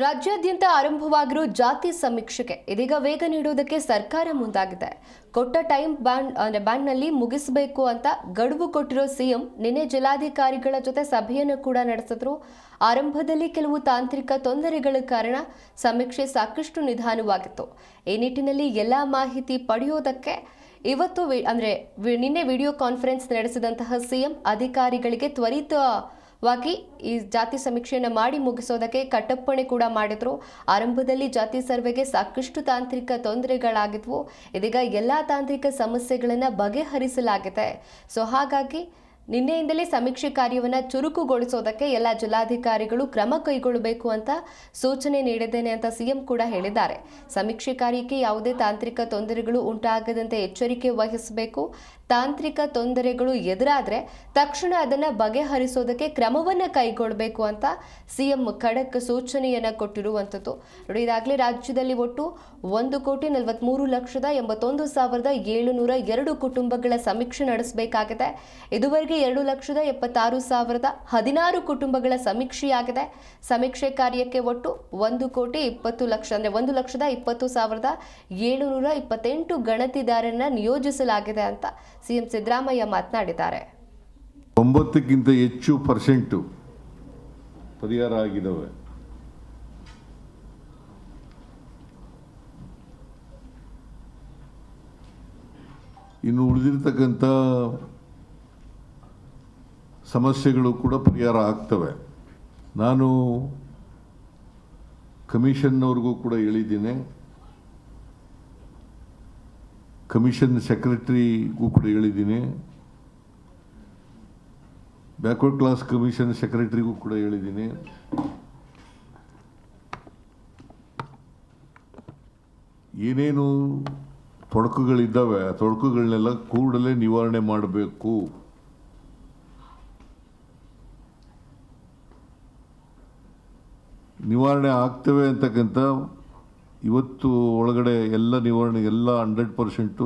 ರಾಜ್ಯಾದ್ಯಂತ ಆರಂಭವಾಗಿರುವ ಜಾತಿ ಸಮೀಕ್ಷೆಗೆ ಇದೀಗ ವೇಗ ನೀಡುವುದಕ್ಕೆ ಸರ್ಕಾರ ಮುಂದಾಗಿದೆ. ಕೊಟ್ಟ ಟೈಮ್ ಬ್ಯಾಂಡ್ನಲ್ಲಿ ಮುಗಿಸಬೇಕು ಅಂತ ಗಡುವು ಕೊಟ್ಟಿರೋ ಸಿಎಂ ನಿನ್ನೆ ಜಿಲ್ಲಾಧಿಕಾರಿಗಳ ಜೊತೆ ಸಭೆಯನ್ನು ಕೂಡ ನಡೆಸಿದ್ರು. ಆರಂಭದಲ್ಲಿ ಕೆಲವು ತಾಂತ್ರಿಕ ತೊಂದರೆಗಳ ಕಾರಣ ಸಮೀಕ್ಷೆ ಸಾಕಷ್ಟು ನಿಧಾನವಾಗಿತ್ತು. ಈ ನಿಟ್ಟಿನಲ್ಲಿ ಎಲ್ಲಾ ಮಾಹಿತಿ ಪಡೆಯೋದಕ್ಕೆ ಇವತ್ತು ನಿನ್ನೆ ವಿಡಿಯೋ ಕಾನ್ಫರೆನ್ಸ್ ನಡೆಸಿದಂತಹ ಸಿಎಂ ಅಧಿಕಾರಿಗಳಿಗೆ ತ್ವರಿತವಾಗಿ ಈ ಜಾತಿ ಸಮೀಕ್ಷೆಯನ್ನು ಮಾಡಿ ಮುಗಿಸೋದಕ್ಕೆ ಕಟ್ಟಪ್ಪಣೆ ಕೂಡ ಮಾಡಿದ್ರು. ಆರಂಭದಲ್ಲಿ ಜಾತಿ ಸರ್ವೆಗೆ ಸಾಕಷ್ಟು ತಾಂತ್ರಿಕ ತೊಂದರೆಗಳಾಗಿದ್ವು. ಇದೀಗ ಎಲ್ಲಾ ತಾಂತ್ರಿಕ ಸಮಸ್ಯೆಗಳನ್ನು ಬಗೆಹರಿಸಲಾಗಿದೆ. ಸೊ ಹಾಗಾಗಿ ನಿನ್ನೆಯಿಂದಲೇ ಸಮೀಕ್ಷೆ ಕಾರ್ಯವನ್ನು ಚುರುಕುಗೊಳಿಸೋದಕ್ಕೆ ಎಲ್ಲ ಜಿಲ್ಲಾಧಿಕಾರಿಗಳು ಕ್ರಮ ಕೈಗೊಳ್ಳಬೇಕು ಅಂತ ಸೂಚನೆ ನೀಡಿದ್ದೇನೆ ಅಂತ ಸಿಎಂ ಕೂಡ ಹೇಳಿದ್ದಾರೆ. ಸಮೀಕ್ಷೆ ಕಾರ್ಯಕ್ಕೆ ಯಾವುದೇ ತಾಂತ್ರಿಕ ತೊಂದರೆಗಳು ಉಂಟಾಗದಂತೆ ಎಚ್ಚರಿಕೆ ವಹಿಸಬೇಕು. ತಾಂತ್ರಿಕ ತೊಂದರೆಗಳು ಎದುರಾದರೆ ತಕ್ಷಣ ಅದನ್ನು ಬಗೆಹರಿಸೋದಕ್ಕೆ ಕ್ರಮವನ್ನು ಕೈಗೊಳ್ಳಬೇಕು ಅಂತ ಸಿಎಂ ಖಡಕ್ ಸೂಚನೆಯನ್ನು ಕೊಟ್ಟಿರುವಂಥದ್ದು. ನೋಡಿ, ಇದಾಗಲೇ ರಾಜ್ಯದಲ್ಲಿ ಒಟ್ಟು 1,43,81,702 ಕುಟುಂಬಗಳ ಸಮೀಕ್ಷೆ ನಡೆಸಬೇಕಾಗಿದೆ. ಇದುವರೆಗೆ 2,76,016 ಕುಟುಂಬಗಳ ಸಮೀಕ್ಷೆಯಾಗಿದೆ. ಸಮೀಕ್ಷೆ ಕಾರ್ಯಕ್ಕೆ ಒಟ್ಟು 1,20,728 ಗಣತಿದಾರರನ್ನ ನಿಯೋಜಿಸಲಾಗಿದೆ ಅಂತ ಸಿಎಂ ಸಿದ್ದರಾಮಯ್ಯ ಮಾತನಾಡಿದ್ದಾರೆ. 90ಕ್ಕಿಂತ ಹೆಚ್ಚು % ಪರಿಹಾರ ಆಗಿದ್ದಾವೆ. ಇನ್ನು ಉಳಿದಿರ್ತಕ್ಕಂಥ ಸಮಸ್ಯೆಗಳು ಕೂಡ ಪರಿಹಾರ ಆಗ್ತವೆ. ನಾನು ಕಮಿಷನ್ನವ್ರಿಗೂ ಕೂಡ ಹೇಳಿದ್ದೀನಿ, ಕಮಿಷನ್ ಸೆಕ್ರೆಟರಿಗೂ ಕೂಡ ಹೇಳಿದ್ದೀನಿ, ಬ್ಯಾಕ್ವರ್ಡ್ ಕ್ಲಾಸ್ ಕಮಿಷನ್ ಸೆಕ್ರೆಟರಿಗೂ ಕೂಡ ಹೇಳಿದ್ದೀನಿ. ಏನೇನು ತೊಡಕುಗಳಿದ್ದಾವೆ ಆ ತೊಡಕುಗಳನ್ನೆಲ್ಲ ಕೂಡಲೇ ನಿವಾರಣೆ ಮಾಡಬೇಕು. ನಿವಾರಣೆ ಆಗ್ತವೆ ಅಂತಕ್ಕಂಥ ಇವತ್ತು ಒಳಗಡೆ ಎಲ್ಲ ನಿವಾರಣೆ ಎಲ್ಲ 100%